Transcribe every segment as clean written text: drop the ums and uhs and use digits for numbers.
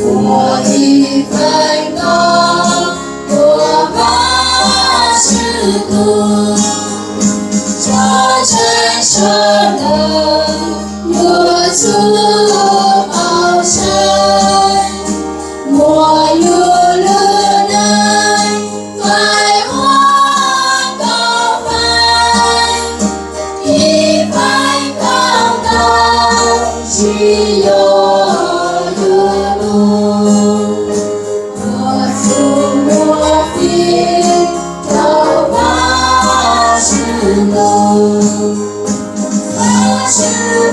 我一分工，我把事故，这真实的有主保身，我有了能在我高分，一派高高是有。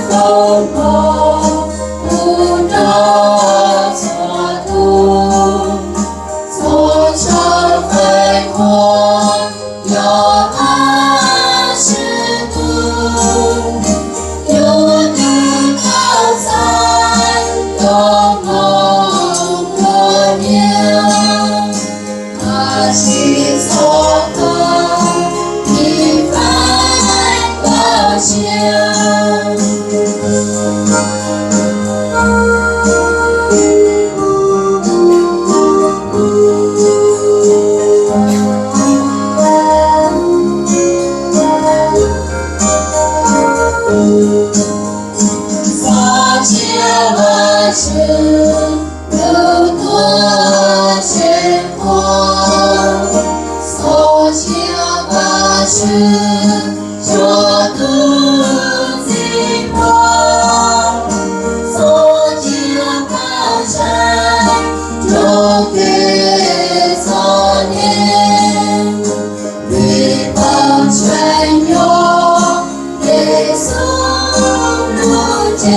风波不得错度，从头飞过有20度，有的高山有梦我娘，那是错的一番高香。所见万事如多鲜花，所见万事说独寂寞，所见万山有给所念，绿风全有给所路见。